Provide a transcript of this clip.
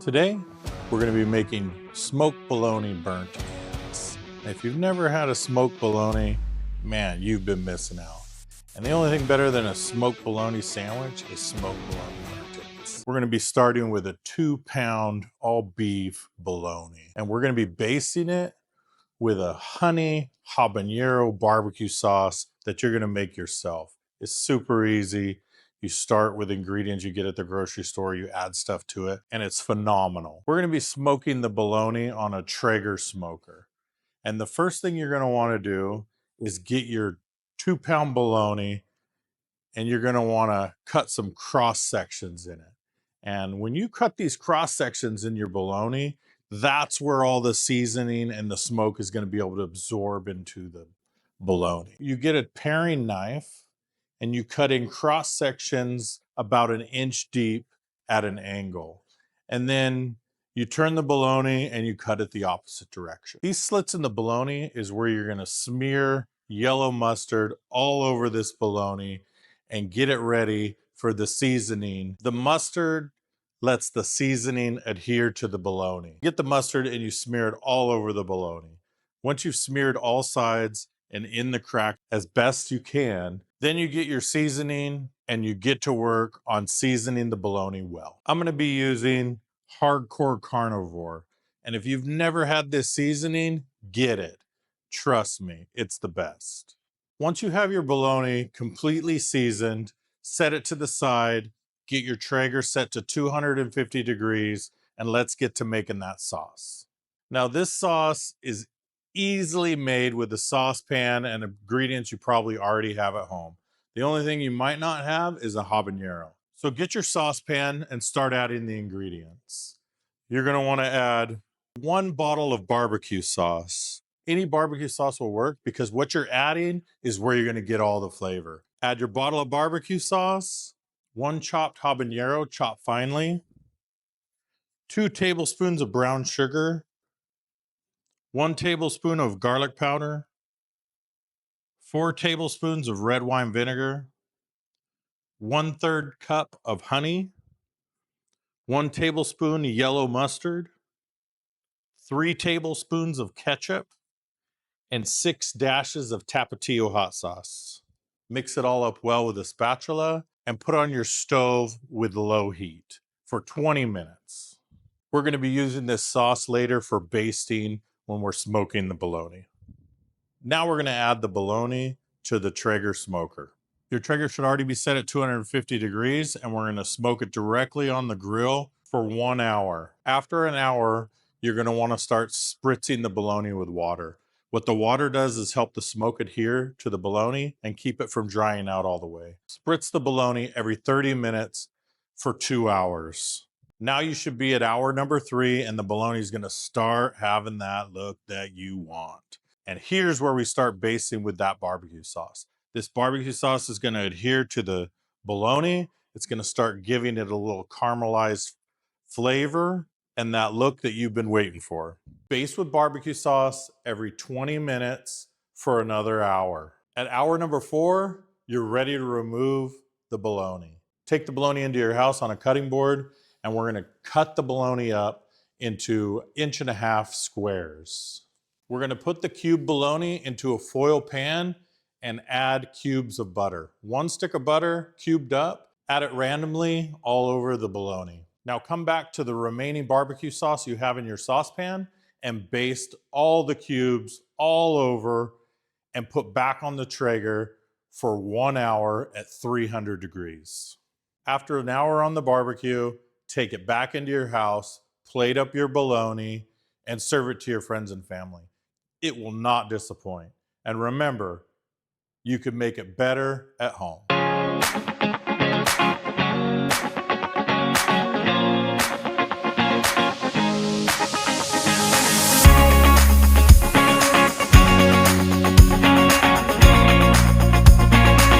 Today, we're going to be making smoked bologna burnt ends. If you've never had a smoked bologna, man, you've been missing out. And the only thing better than a smoked bologna sandwich is smoked bologna burnt ends. We're going to be starting with a 2-pound all beef bologna. And we're going to be basting it with a honey habanero barbecue sauce that you're going to make yourself. It's super easy. You start with ingredients you get at the grocery store, you add stuff to it, and it's phenomenal. We're going to be smoking the bologna on a Traeger smoker. And the first thing you're going to want to do is get your 2-pound bologna, and you're going to want to cut some cross sections in it. And when you cut these cross sections in your bologna, that's where all the seasoning and the smoke is going to be able to absorb into the bologna. You get a paring knife and you cut in cross sections about 1 inch deep at an angle. And then you turn the bologna and you cut it the opposite direction. These slits in the bologna is where you're going to smear yellow mustard all over this bologna and get it ready for the seasoning. The mustard lets the seasoning adhere to the bologna. Get the mustard and you smear it all over the bologna. Once you've smeared all sides and in the crack as best you can, then you get your seasoning and you get to work on seasoning the bologna well. I'm gonna be using Hardcore Carnivore. And if you've never had this seasoning, get it. Trust me, it's the best. Once you have your bologna completely seasoned, set it to the side, get your Traeger set to 250 degrees, and let's get to making that sauce. Now this sauce is easily made with a saucepan and ingredients you probably already have at home. The only thing you might not have is a habanero. So get your saucepan and start adding the ingredients. You're gonna wanna add 1 bottle of barbecue sauce. Any barbecue sauce will work because what you're adding is where you're gonna get all the flavor. Add your bottle of barbecue sauce, 1 chopped habanero chopped finely, 2 tablespoons of brown sugar, 1 tablespoon of garlic powder, 4 tablespoons of red wine vinegar, 1/3 cup of honey, 1 tablespoon yellow mustard, 3 tablespoons of ketchup, and 6 dashes of Tapatio hot sauce. Mix it all up well with a spatula and put on your stove with low heat for 20 minutes. We're going to be using this sauce later for basting when we're smoking the bologna. Now we're going to add the bologna to the Traeger smoker. Your Traeger should already be set at 250 degrees, and we're going to smoke it directly on the grill for 1 hour. After an hour, you're going to want to start spritzing the bologna with water. What the water does is help the smoke adhere to the bologna and keep it from drying out all the way. Spritz the bologna every 30 minutes for 2 hours. Now you should be at hour number 3, and the bologna is going to start having that look that you want. And here's where we start basting with that barbecue sauce. This barbecue sauce is going to adhere to the bologna. It's going to start giving it a little caramelized flavor and that look that you've been waiting for. Baste with barbecue sauce every 20 minutes for another hour. At hour number 4, you're ready to remove the bologna. Take the bologna into your house on a cutting board, and we're going to cut the bologna up into 1.5 inch squares. We're going to put the cubed bologna into a foil pan and add cubes of butter. 1 stick of butter cubed up, add it randomly all over the bologna. Now come back to the remaining barbecue sauce you have in your saucepan and baste all the cubes all over and put back on the Traeger for 1 hour at 300 degrees. After an hour on the barbecue, take it back into your house, plate up your bologna, and serve it to your friends and family. It will not disappoint. And remember, you can make it better at home.